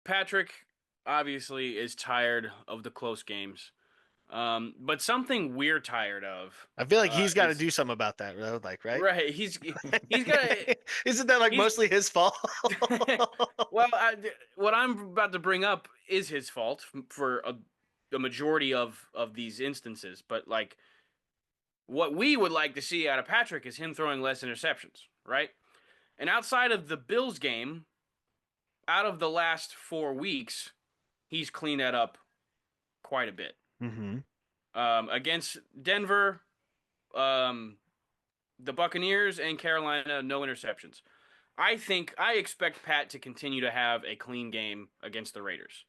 Patrick obviously is tired of the close games. But something we're tired of I feel like he's got to is do something about that, though. Like, right? right. He's got Isn't that like he's mostly his fault? well. What I'm about to bring up is his fault for a majority of these instances. But like, what we would like to see out of Patrick is him throwing less interceptions, right? And outside of the Bills game, out of the last 4 weeks, he's cleaned that up quite a bit. hmm Against Denver, um, the Buccaneers, and Carolina, no interceptions. I expect Pat to continue to have a clean game against the Raiders.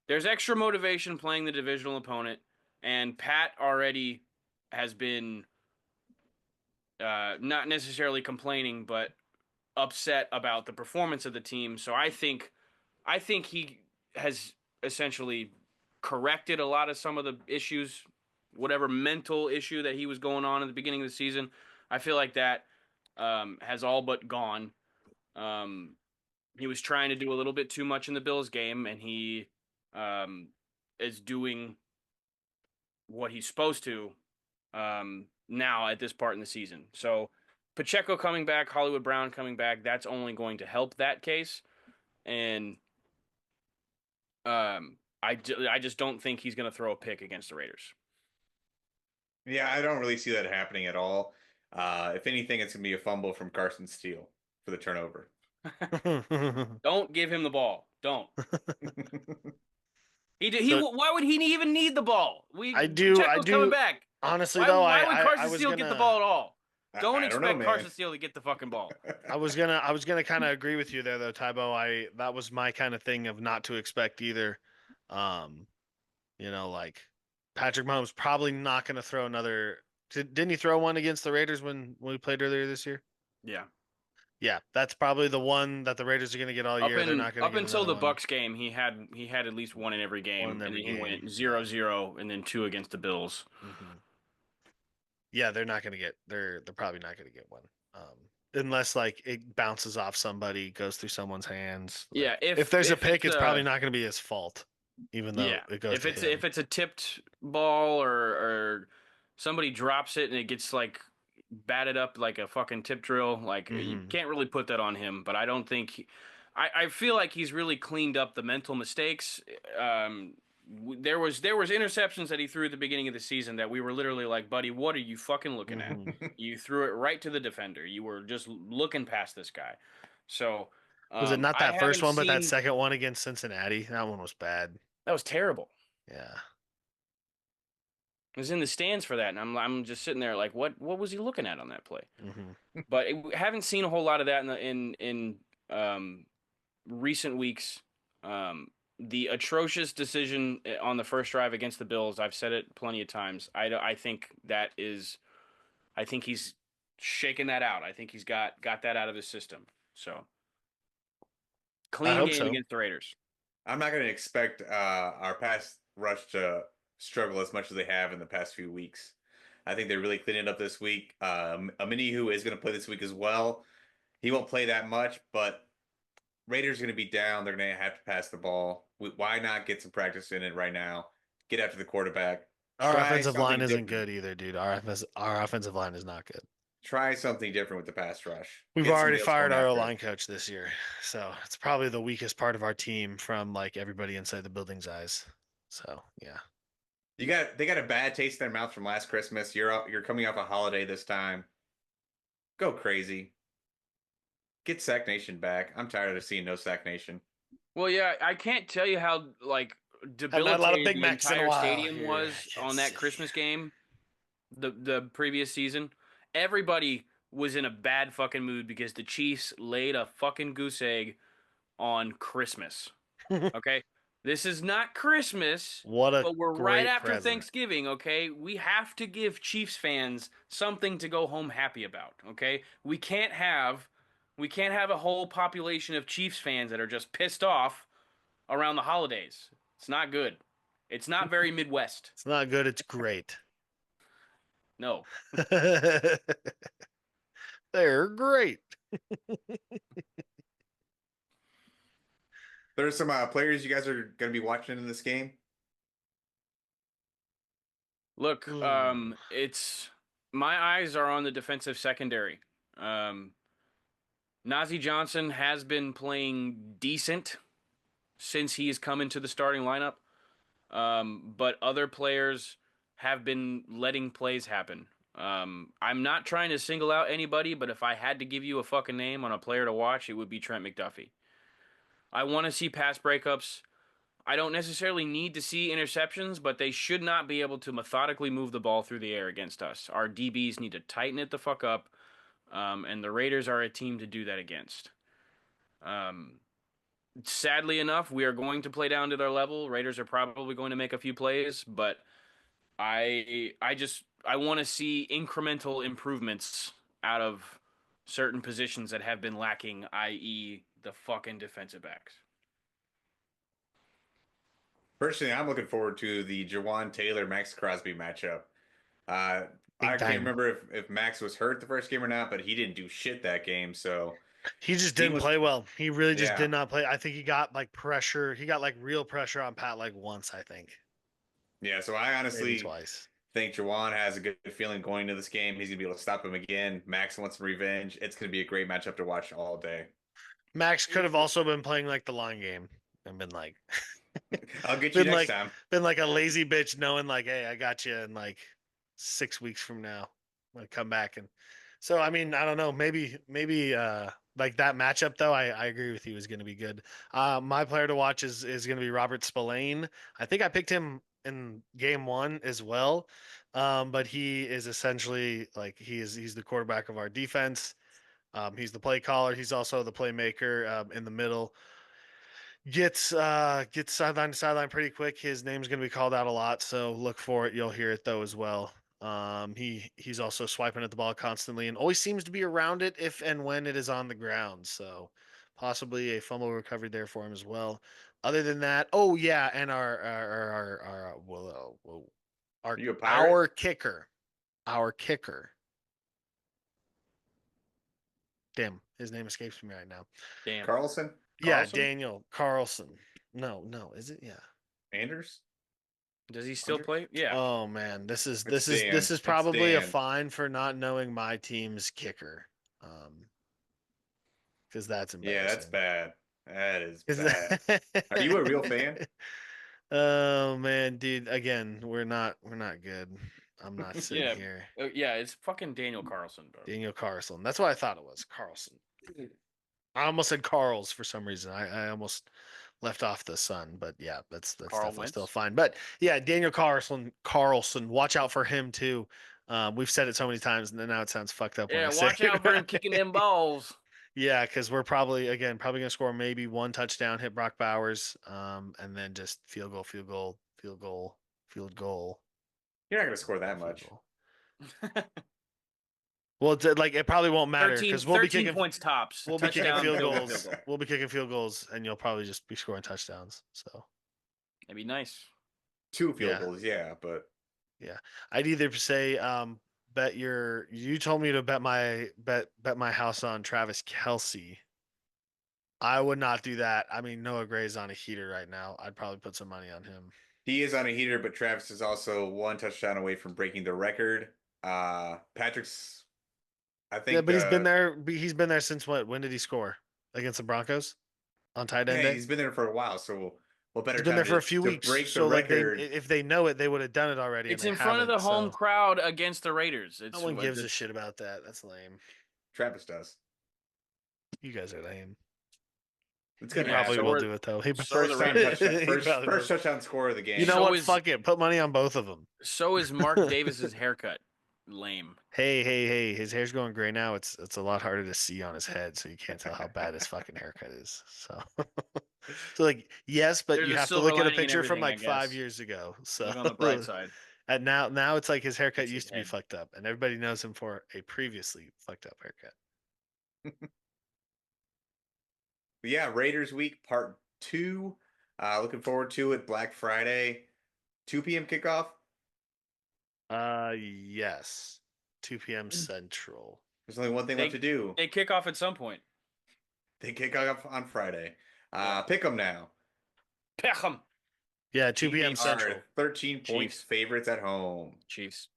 There's extra motivation playing the divisional opponent, and Pat already has been not necessarily complaining, but upset about the performance of the team. So I think he has essentially corrected a lot of some of the issues, whatever mental issue that he was going on at the beginning of the season. I feel like that has all but gone. Um, he was trying to do a little bit too much in the Bills game, and he um, is doing what he's supposed to now at this part in the season. So Pacheco coming back, Hollywood Brown coming back, that's only going to help that case. And I just don't think he's going to throw a pick against the Raiders. Yeah, I don't really see that happening at all. If anything, it's gonna be a fumble from Carson Steele for the turnover. Don't give him the ball. Don't. He did. He. So Why would he even need the ball? I Pacheco's coming do. back. Honestly, Why? though, Why would I Carson was Steele get the ball gonna, at all? Don't I don't know, expect man. Carson Steele to get the fucking ball. I was gonna kind of agree with you there, though, Tybo. That was my kind of thing of not to expect either. Um, like Patrick Mahomes probably not gonna throw another. Didn't he throw one against the Raiders when we played earlier this year? Yeah. Yeah, that's probably the one that the Raiders are gonna get all year. They're not gonna Up get until another the one. Bucks game, he had at least one in every One game, in and every then he game. went Yeah. 0-0 and then two against the Bills. Yeah, they're not gonna get. They're probably not gonna get one. Unless like it bounces off somebody, goes through someone's hands. Like Yeah, if if there's a if pick, it's it's probably not gonna be his fault, even though yeah, it goes if to it's him. if it's a tipped ball or somebody drops it and it gets like batted up like a fucking tip drill, like you hmm can't really put that on him. But I don't think I feel like he's really cleaned up the mental mistakes. There was interceptions that he threw at the beginning of the season that we were literally like, buddy, what are you fucking looking at? hmm You threw it right to the defender. You were just looking past this guy. So Was it not I that first haven't one, but that seen second one against Cincinnati? That one was bad. that was terrible. Yeah. I was in the stands for that, and I'm just sitting there like, what was he looking at on that play? hmm But haven't seen a whole lot of that in recent weeks. Um, the atrocious decision on the first drive against the Bills, I've said it plenty of times. I think that is, I think he's shaken that out. I think he's got that out of his system. So I clean hope game so. against the Raiders. I'm not gonna expect our pass rush to struggle as much as they have in the past few weeks. I think they're really cleaning it up this week. Amini, who is gonna play this week as well, he won't play that much, but Raiders are going to be down. They're going to have to pass the ball. Why not get some practice in it right now? Get after the quarterback. Our Try offensive line something isn't different. good either, dude. Our offensive line is not good. Try something different with the pass rush. We've Get already somebody else fired going our after it. line coach this year, so it's probably the weakest part of our team from like everybody inside the building's eyes. So yeah, They got a bad taste in their mouth from last Christmas. You're coming off a holiday this time. Go crazy. Get Sack Nation back. I'm tired of seeing no Sack Nation. Well, yeah, I can't tell you how like haven't had a lot of debilitated Big the Macs in a entire while stadium here in was on Kansas that City. Christmas game, the previous season. Everybody was in a bad fucking mood because the Chiefs laid a fucking goose egg on Christmas. Okay? This is not Christmas, What a but we're right great after present. Thanksgiving, okay? We have to give Chiefs fans something to go home happy about, okay? We can't have a whole population of Chiefs fans that are just pissed off around the holidays. It's not good. It's not very Midwest. It's not good. It's great. No. They're great. There are some players you guys are going to be watching in this game. Look, Ooh. it's my eyes are on the defensive secondary. Um, Nazi Johnson has been playing decent since he's come into the starting lineup, but other players have been letting plays happen. I'm not trying to single out anybody, but if I had to give you a fucking name on a player to watch, it would be Trent McDuffie. I want to see pass breakups. I don't necessarily need to see interceptions, but they should not be able to methodically move the ball through the air against us. Our DBs need to tighten it the fuck up, and the Raiders are a team to do that against. Um, Sadly enough, we are going to play down to their level. Raiders are probably going to make a few plays, but I want to see incremental improvements out of certain positions that have been lacking, i.e., the fucking defensive backs. Personally, I'm looking forward to the Jawan Taylor Max Crosby matchup. Uh, I Big can't time. remember if Max was hurt the first game or not, but he didn't do shit that game. So He just seeing didn't what, play well. He really just yeah, did not play. I think he got like pressure. He got like real pressure on Pat like once, I think. yeah. So I Maybe honestly twice. think Jawan has a good feeling going into this game. He's gonna be able to stop him again. Max wants some revenge. It's gonna be a great matchup to watch all day. Max could have also been playing like the line game and been like I'll get you been next like time. been like a lazy bitch knowing like, hey, I got you in like 6 weeks from now. I'm gonna come back and so I mean, I don't know, maybe like that matchup though, I agree with you is gonna be good. My player to watch is gonna be Robert Spillane. I think I picked him in game one as well. But he is essentially like he's the quarterback of our defense. He's the play caller. He's also the playmaker in the middle. Gets sideline to sideline pretty quick. His name's going to be called out a lot, so look for it. You'll hear it though as well. He's also swiping at the ball constantly and always seems to be around it if and when it is on the ground. So possibly a fumble recovery there for him as well. Other than that, oh yeah, and Are you a pirate? our kicker, our kicker. Damn, his name escapes me right now. Damn. Carlson? Yeah, Carlson? Daniel Carlson. No, is it? Yeah. Anders? Does he still Anders? play? Yeah. Oh man, this is It's this is Dan. this is It's probably a Dan. fine for not knowing my team's kicker. Because that's Yeah, that's embarrassing. bad. That is Is bad. Are you a real fan? that... Oh man, dude, again, we're not good. I'm not sitting Yeah. here. Yeah, it's fucking Daniel Carlson, bro. Daniel Carlson. That's what I thought it was. Carlson. I almost said Carl's for some reason. I almost left off the sun, but yeah, that's Carl definitely still Wentz. fine. But yeah, Daniel Carlson, watch out for him too. We've said it so many times, and then now it sounds fucked up when Yeah, I say watch it. out for him kicking them Right? balls. Yeah, because we're probably gonna score maybe one touchdown, hit Brock Bowers, and then just field goal, field goal, field goal, field goal, You're not going to score that field much. goal. Well, like it probably won't matter 13, because we'll be 13 kicking points tops. we'll be kicking Touchdown, field field goal, field goals. goal. We'll be kicking field goals, and you'll probably just be scoring touchdowns. So That'd be nice. Two field yeah, goals, yeah, but yeah. I'd either say bet you told me to bet my house on Travis Kelsey. I would not do that. I mean, Noah Gray's on a heater right now. I'd probably put some money on him. he is on a heater, but Travis is also one touchdown away from breaking the record. Patrick's, I Yeah, think but he's been the, there. He's been there since what? When did he score against the Broncos on tight yeah, end day? he's been there for a while, so what He's better been time there for a few to weeks. break the So like they, record? if they know it, they would have done it already, and It's they in front of the haven't. home So crowd against the Raiders. no It's one gives a it's shit about that. That's lame. Travis does. You guys are lame. It's He gonna yeah. probably So happen. will are do it though. He, so are the First time Raiders. touchdown, he probably first will. touchdown score of the You know game. So what? is Fuck it. Put money on both of them. so is Mark Davis's haircut. Lame. Hey! His hair's going gray now. It's a lot harder to see on his head, so you can't tell how bad his fucking haircut is. So, so like yes, but There's you a have to silver look at a lining in picture from everything, I like five guess. years ago. So, Look on the bright side. and now it's like his haircut It's his used to be head. fucked up, and everybody knows him for a previously fucked up haircut. But yeah, Raiders week part two. Looking forward to it. Black Friday, 2 p.m. kickoff. Yes, 2 p.m. Central. There's only one thing left They to do. they kick off at some point. They kick off on Friday. Pick them now. Peckham. Yeah, 2 p.m. Chiefs Central. Are 13-point Chiefs. favorites at home. Chiefs.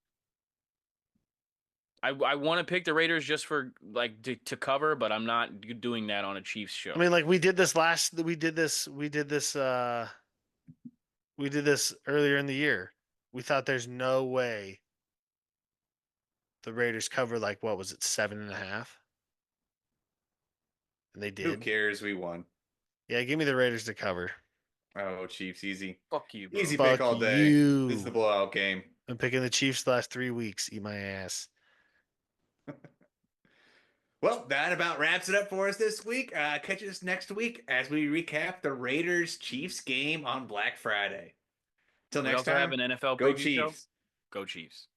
I want to pick the Raiders just for like to cover, but I'm not doing that on a Chiefs show. I mean, like we did this earlier in the year. We thought there's no way the Raiders cover like what was it, 7.5? And they Who did. cares? We won. Yeah, give me the Raiders to cover. Oh, Chiefs, easy. Fuck you, bro. Easy Fuck pick all day. you. This is the blowout game. I'm picking the Chiefs the last 3 weeks. Eat my ass. Well, that about wraps it up for us this week. Catch us next week as we recap the Raiders Chiefs game on Black Friday. Till We next also have time, an NFL go preview show. Chiefs. Go Chiefs.